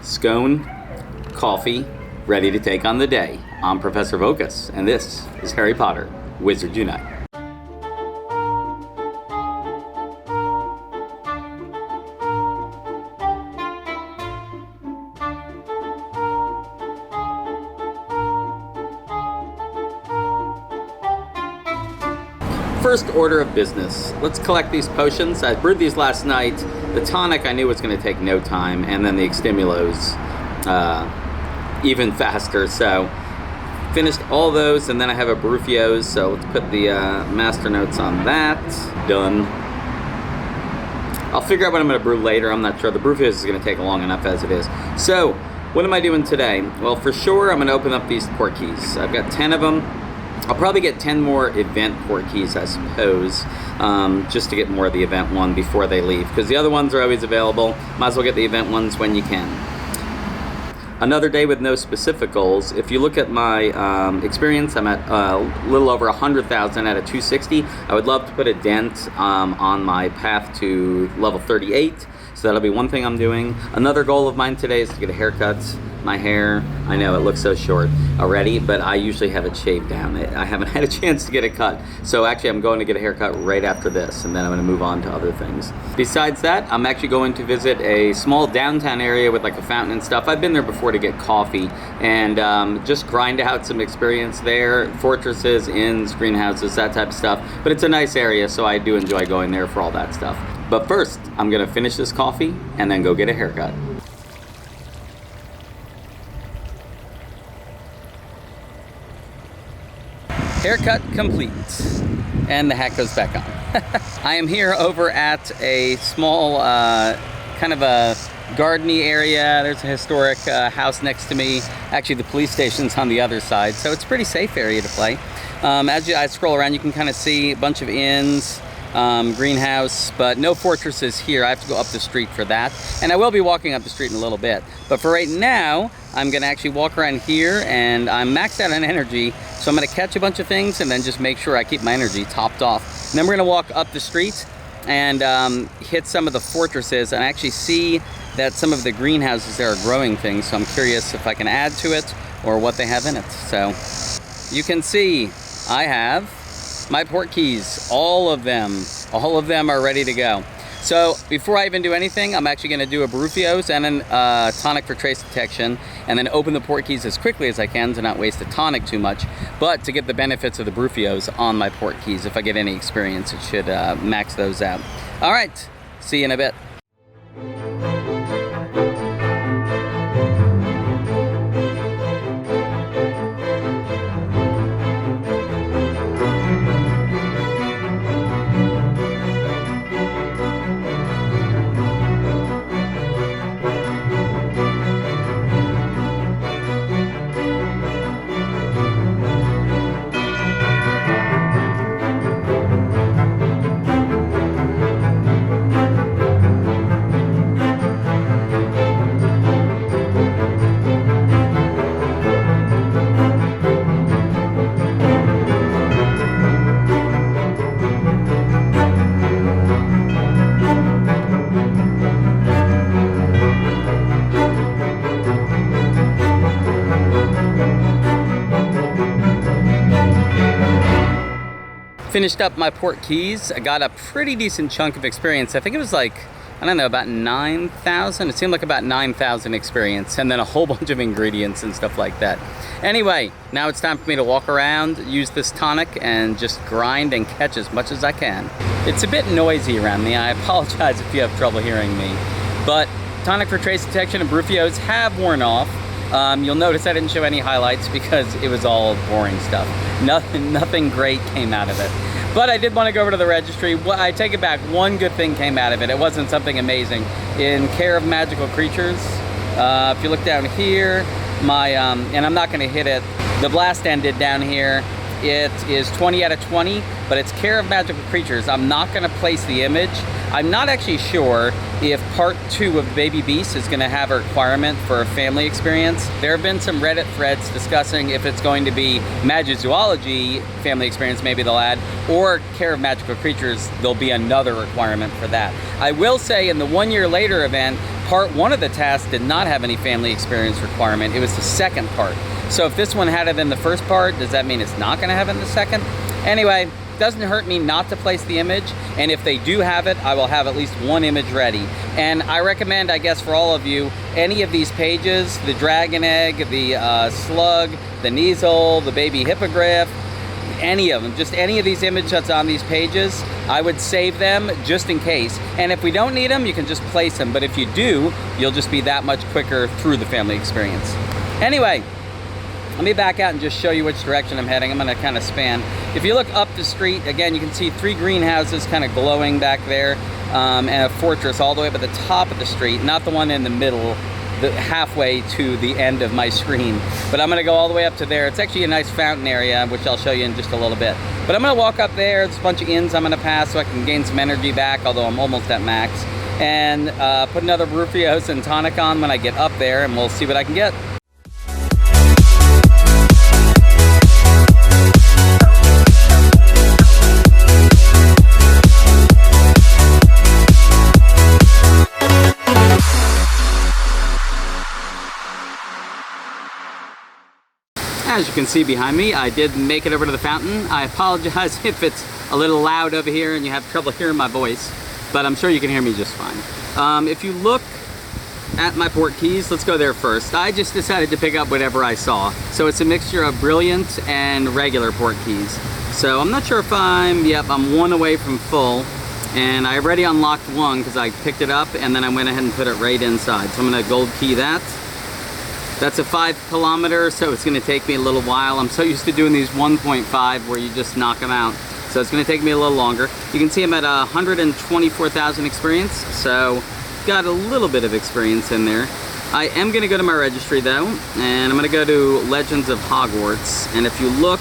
scone, coffee, ready to take on the day. I'm Professor Voqas, and this is Harry Potter, Wizard Unite. First order of business, let's collect these potions. I brewed these last night. The tonic I knew was going to take no time, and then the extimulos even faster. So finished all those, and then I have a Brufios, so let's put the master notes on that. Done. I'll figure out what I'm going to brew later. I'm not sure. The Brufios is going to take long enough as it is. So what am I doing today? Well, for sure I'm going to open up these port keys. I've got 10 of them. I'll probably get 10 more event port keys, I suppose, just to get more of the event one before they leave, because the other ones are always available. Might as well get the event ones when you can. Another day with no specific goals. If you look at my experience, I'm at a little over 100,000 out of 260. I would love to put a dent on my path to level 38. So that'll be one thing I'm doing. Another goal of mine today is to get a haircut. My hair, I know it looks so short already, but I usually have it shaved down. I haven't had a chance to get it cut. So actually I'm going to get a haircut right after this, and then I'm gonna move on to other things. Besides that, I'm actually going to visit a small downtown area with like a fountain and stuff. I've been there before to get coffee and just grind out some experience there. Fortresses, inns, greenhouses, that type of stuff. But it's a nice area, so I do enjoy going there for all that stuff. But first, I'm gonna finish this coffee and then go get a haircut. Haircut complete, and the hat goes back on. I am here over at a small kind of a gardeny area. There's a historic house next to me. Actually, the police station's on the other side, so it's a pretty safe area to play. As I scroll around, you can kind of see a bunch of inns, greenhouse, but no fortresses here. I have to go up the street for that, and I will be walking up the street in a little bit. But for right now, I'm gonna actually walk around here, and I'm maxed out on energy, so I'm gonna catch a bunch of things and then just make sure I keep my energy topped off. And then we're gonna walk up the street and hit some of the fortresses and actually see that some of the greenhouses there are growing things, so I'm curious if I can add to it or what they have in it. So you can see I have my port keys, all of them are ready to go. So before I even do anything, I'm actually gonna do a Brufios and a tonic for trace detection, and then open the port keys as quickly as I can to not waste the tonic too much, but to get the benefits of the Brufios on my port keys. If I get any experience, it should max those out. All right, see you in a bit. Finished up my port keys. I got a pretty decent chunk of experience. I think it was like, I don't know, about 9,000. It seemed like about 9,000 experience, and then a whole bunch of ingredients and stuff like that. Anyway, now it's time for me to walk around, use this tonic, and just grind and catch as much as I can. It's a bit noisy around me. I apologize if you have trouble hearing me. But tonic for trace detection and Brufios have worn off. You'll notice I didn't show any highlights because it was all boring stuff. Nothing great came out of it. But I did want to go over to the registry. Well, I take it back, one good thing came out of it. It wasn't something amazing. In Care of Magical Creatures, if you look down here, and I'm not gonna hit it, the blast ended down here. It is 20 out of 20, but it's Care of Magical Creatures. I'm not gonna place the image. I'm not actually sure if part 2 of Baby Beast is gonna have a requirement for a family experience. There have been some Reddit threads discussing if it's going to be Magizoology family experience, maybe they'll add, or Care of Magical Creatures, there'll be another requirement for that. I will say in the 1 year later event, part one of the task did not have any family experience requirement. It was the second part. So if this one had it in the first part, does that mean it's not going to have it in the second? Anyway, doesn't hurt me not to place the image, and if they do have it, I will have at least one image ready. And I recommend, I guess, for all of you, any of these pages, the dragon egg, the slug, the Kneazle, the baby hippogriff, any of them, just any of these images that's on these pages, I would save them just in case. And if we don't need them, you can just place them. But if you do, you'll just be that much quicker through the family experience. Anyway, let me back out and just show you which direction I'm heading. I'm gonna kind of span. If you look up the street, again, you can see 3 greenhouses kind of glowing back there, and a fortress all the way up at the top of the street, not the one in the middle, halfway to the end of my screen. But I'm gonna go all the way up to there. It's actually a nice fountain area, which I'll show you in just a little bit. But I'm gonna walk up there. There's a bunch of inns I'm gonna pass so I can gain some energy back, although I'm almost at max. And put another Ruffios and tonic on when I get up there, and we'll see what I can get. As you can see behind me, I did make it over to the fountain. I apologize if it's a little loud over here and you have trouble hearing my voice, but I'm sure you can hear me just fine. If you look at my port keys, let's go there first. I just decided to pick up whatever I saw. So it's a mixture of brilliant and regular port keys. So I'm not sure if I'm one away from full, and I already unlocked one because I picked it up and then I went ahead and put it right inside. So I'm gonna gold key that. That's a 5 kilometer, so it's gonna take me a little while. I'm so used to doing these 1.5 where you just knock them out. So it's gonna take me a little longer. You can see I'm at 124,000 experience, so got a little bit of experience in there. I am gonna go to my registry though, and I'm gonna go to Legends of Hogwarts. And if you look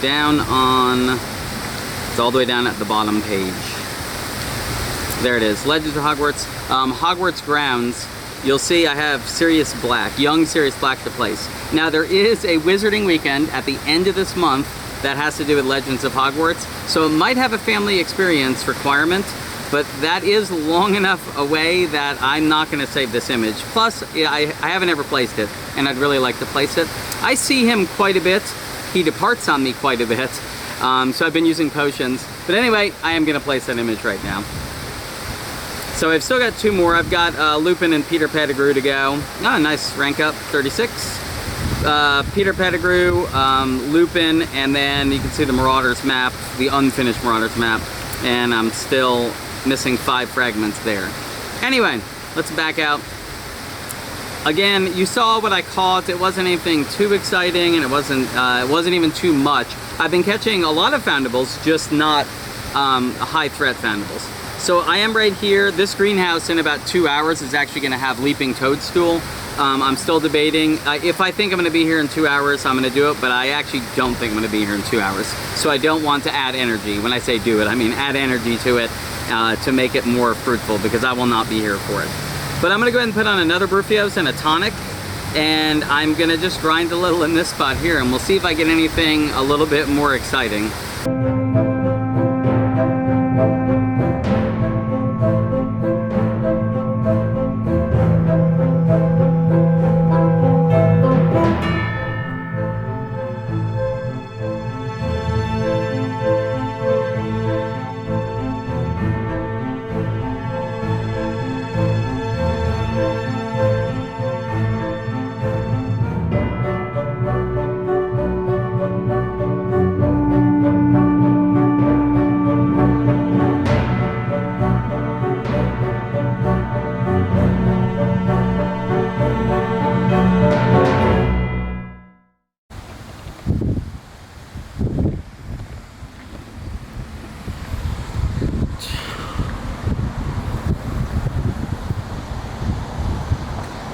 down on, it's all the way down at the bottom page. There it is, Legends of Hogwarts. Hogwarts grounds. You'll see I have Sirius Black, young Sirius Black to place. Now there is a Wizarding Weekend at the end of this month that has to do with Legends of Hogwarts. So it might have a family experience requirement, but that is long enough away that I'm not gonna save this image. Plus, I haven't ever placed it, and I'd really like to place it. I see him quite a bit. He departs on me quite a bit. So I've been using potions. But anyway, I am gonna place that image right now. So I've still got 2 more. I've got Lupin and Peter Pettigrew to go. Oh, nice rank up, 36. Peter Pettigrew, Lupin, and then you can see the Marauders map, the unfinished Marauders map, and I'm still missing 5 fragments there. Anyway, let's back out. Again, you saw what I caught. It wasn't anything too exciting, and it wasn't even too much. I've been catching a lot of foundables, just not high threat foundables. So I am right here. This greenhouse in about 2 hours is actually gonna have leaping toadstool. I'm still debating. If I think I'm gonna be here in 2 hours, I'm gonna do it, but I actually don't think I'm gonna be here in 2 hours. So I don't want to add energy. When I say do it, I mean add energy to it to make it more fruitful, because I will not be here for it. But I'm gonna go ahead and put on another Ruffios and a tonic, and I'm gonna just grind a little in this spot here, and we'll see if I get anything a little bit more exciting.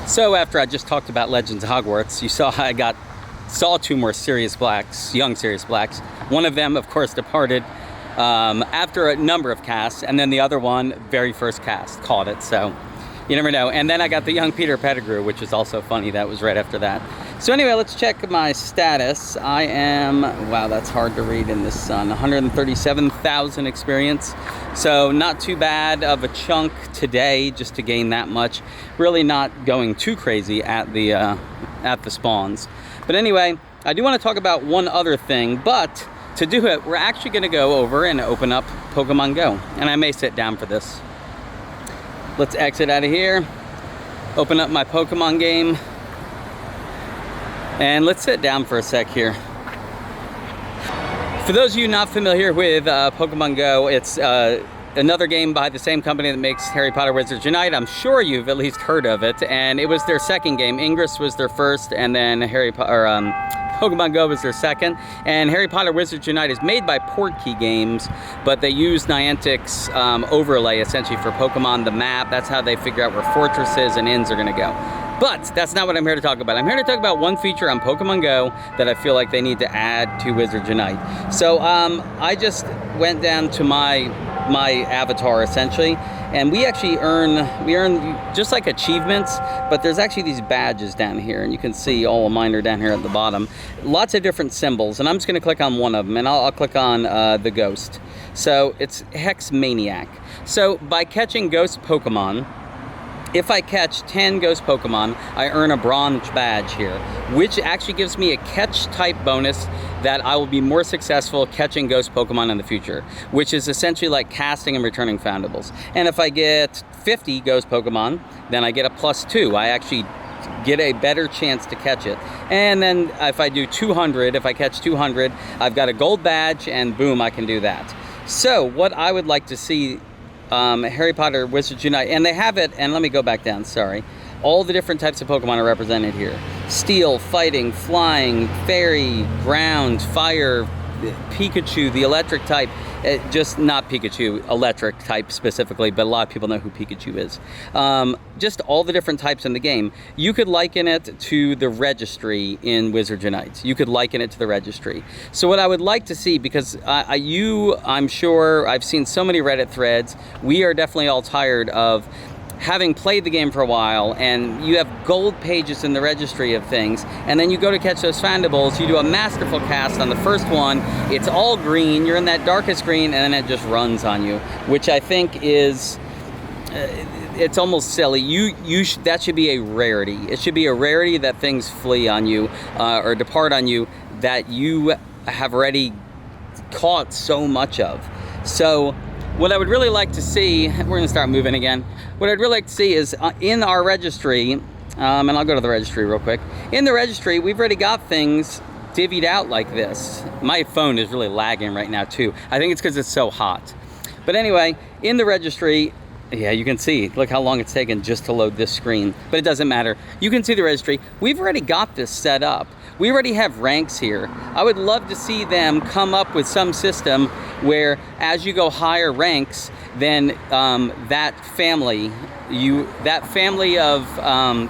So after I just talked about Legends of Hogwarts, you saw I saw 2 more Sirius Blacks, young Sirius Blacks. One of them, of course, departed after a number of casts, and then the other one, very first cast, caught it. So you never know. And then I got the young Peter Pettigrew, which is also funny. That was right after that. So anyway, let's check my status. I am, wow, that's hard to read in this sun, 137,000 experience. So not too bad of a chunk today just to gain that much. Really not going too crazy at the spawns. But anyway, I do want to talk about one other thing, but to do it, we're actually going to go over and open up Pokemon Go. And I may sit down for this. Let's exit out of here, open up my Pokemon game, and let's sit down for a sec here. For those of you not familiar with Pokemon Go, it's another game by the same company that makes Harry Potter Wizards Unite. I'm sure you've at least heard of it, and it was their second game. Ingress was their first, and then Pokemon Go was their second. And Harry Potter Wizards Unite is made by Portkey Games, but they use Niantic's overlay essentially for Pokemon, the map. That's how they figure out where fortresses and inns are gonna go. But that's not what I'm here to talk about. I'm here to talk about one feature on Pokemon Go that I feel like they need to add to Wizards Unite. So I just went down to my avatar essentially, and we actually earn just like achievements, but there's actually these badges down here, and you can see all of mine are down here at the bottom. Lots of different symbols, and I'm just gonna click on one of them, and I'll click on the ghost. So it's Hex Maniac. So by catching ghost Pokemon, if I catch 10 ghost Pokemon, I earn a bronze badge here, which actually gives me a catch type bonus that I will be more successful catching ghost Pokemon in the future, which is essentially like casting and returning foundables. And if I get 50 ghost Pokemon, then I get a +2. I actually get a better chance to catch it. And then if I do 200, if I catch 200, I've got a gold badge, and boom, I can do that. So what I would like to see Harry Potter Wizards Unite, and they have it, and let me go back down, sorry. All the different types of Pokemon are represented here. Steel, fighting, flying, fairy, ground, fire, Pikachu, the electric type, just not Pikachu, electric type specifically, but a lot of people know who Pikachu is. Just all the different types in the game. You could liken it to the registry in Wizards Unite. You could liken it to the registry. So what I would like to see, because I'm sure I've seen so many Reddit threads, we are definitely all tired of having played the game for a while, and you have gold pages in the registry of things, and then you go to catch those Fandables, you do a masterful cast on the first one, it's all green, you're in that darkest green, and then it just runs on you, which I think is, it's almost silly. That should be a rarity. It should be a rarity that things flee on you, or depart on you, that you have already caught so much of. So what I would really like to see, we're going to start moving again. What I'd really like to see is in our registry, and I'll go to the registry real quick. In the registry, we've already got things divvied out like this. My phone is really lagging right now too. I think it's because it's so hot. But anyway, in the registry, yeah, you can see, look how long it's taken just to load this screen, but it doesn't matter. You can see the registry. We've already got this set up. We already have ranks here. I would love to see them come up with some system where as you go higher ranks, then that family of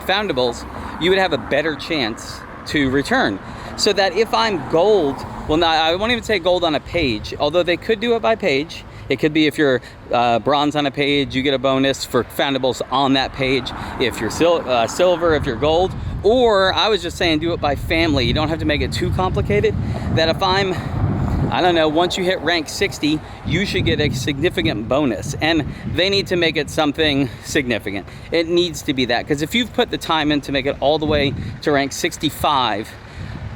Foundables, you would have a better chance to return. So that if I'm gold, well, now I won't even say gold on a page, although they could do it by page. It could be if you're bronze on a page, you get a bonus for Foundables on that page. If you're silver, if you're gold. Or I was just saying do it by family. You don't have to make it too complicated. That if I don't know, once you hit rank 60, you should get a significant bonus. And they need to make it something significant. It needs to be that. Because if you've put the time in to make it all the way to rank 65,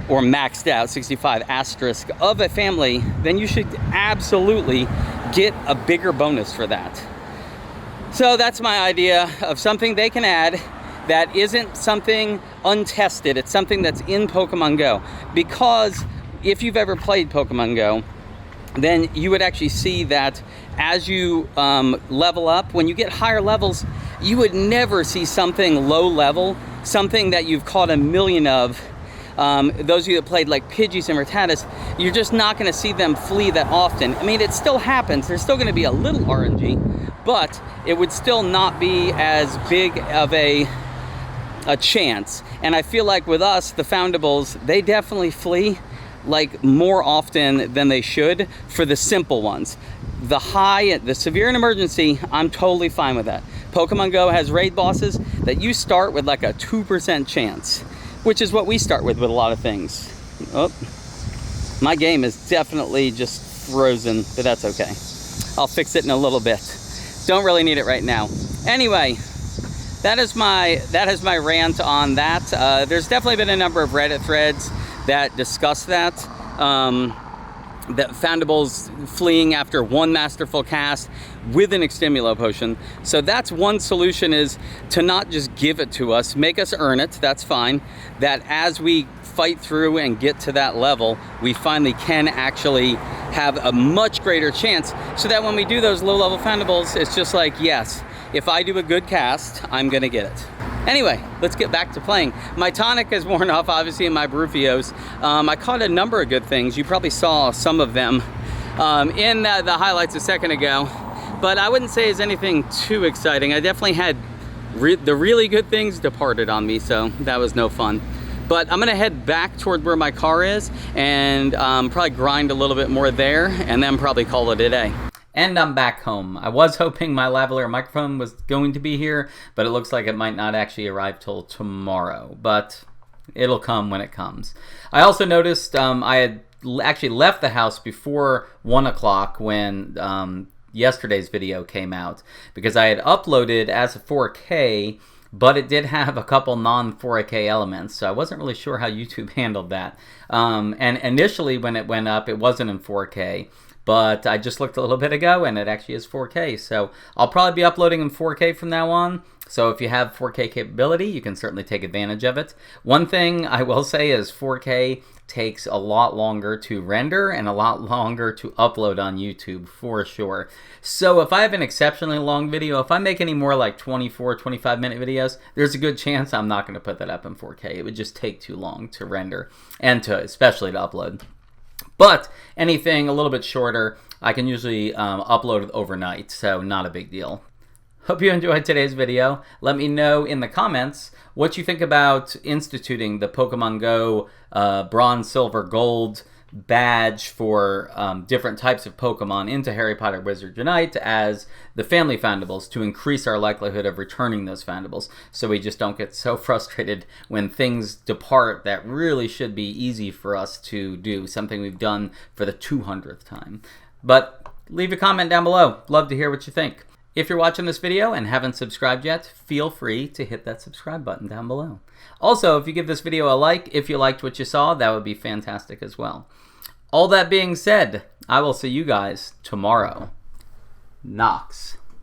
or maxed out 65 asterisk of a family, then you should absolutely get a bigger bonus for that. So that's my idea of something they can add that isn't something untested. It's something that's in Pokemon Go. Because if you've ever played Pokemon Go, then you would actually see that as you level up, when you get higher levels, you would never see something low level, something that you've caught a million of. Those of you that played like Pidgeys and Rattatas, you're just not going to see them flee that often. I mean, it still happens. There's still going to be a little RNG, but it would still not be as big of a chance. And I feel like with us, the Foundables, they definitely flee like more often than they should for the simple ones. The severe and emergency, I'm totally fine with that. Pokemon Go has raid bosses that you start with like a 2% chance. which is what we start with a lot of things. Oh, my game is definitely just frozen, but that's okay. I'll fix it in a little bit. Don't really need it right now. Anyway, that is my rant on that. There's definitely been a number of Reddit threads that discuss that. That Foundables fleeing after one masterful cast with an extimulo potion. So that's one solution, is to not just give it to us, make us earn it, that's fine. That as we fight through and get to that level, we finally can actually have a much greater chance, so that when we do those low level Foundables, it's just like, yes, if I do a good cast, I'm gonna get it. Anyway, let's get back to playing. My tonic has worn off, obviously, in my Brufios. I caught a number of good things. You probably saw some of them in the highlights a second ago, but I wouldn't say it's anything too exciting. I definitely had the really good things departed on me, so that was no fun. But I'm gonna head back toward where my car is and probably grind a little bit more there, and then probably call it a day. And I'm back home. I was hoping my lavalier microphone was going to be here, but it looks like it might not actually arrive till tomorrow, but it'll come when it comes. I also noticed I had actually left the house before 1 o'clock when yesterday's video came out, because I had uploaded as a 4K, but it did have a couple non-4K elements, so I wasn't really sure how YouTube handled that. And initially when it went up, it wasn't in 4K. But I just looked a little bit ago and it actually is 4K. So I'll probably be uploading in 4K from now on. So if you have 4K capability, you can certainly take advantage of it. One thing I will say is 4K takes a lot longer to render and a lot longer to upload on YouTube, for sure. So if I have an exceptionally long video, if I make any more like 24, 25-minute videos, there's a good chance I'm not going to put that up in 4K. It would just take too long to render and especially to upload. But anything a little bit shorter, I can usually upload overnight, so not a big deal. Hope you enjoyed today's video. Let me know in the comments what you think about instituting the Pokemon Go Bronze, Silver, Gold badge for different types of Pokemon into Harry Potter Wizard Unite as the family Foundables, to increase our likelihood of returning those Foundables, so we just don't get so frustrated when things depart that really should be easy for us to do, something we've done for the 200th time. But leave a comment down below. Love to hear what you think. If you're watching this video and haven't subscribed yet, feel free to hit that subscribe button down below. Also, if you give this video a like, if you liked what you saw, that would be fantastic as well. All that being said, I will see you guys tomorrow. Knox.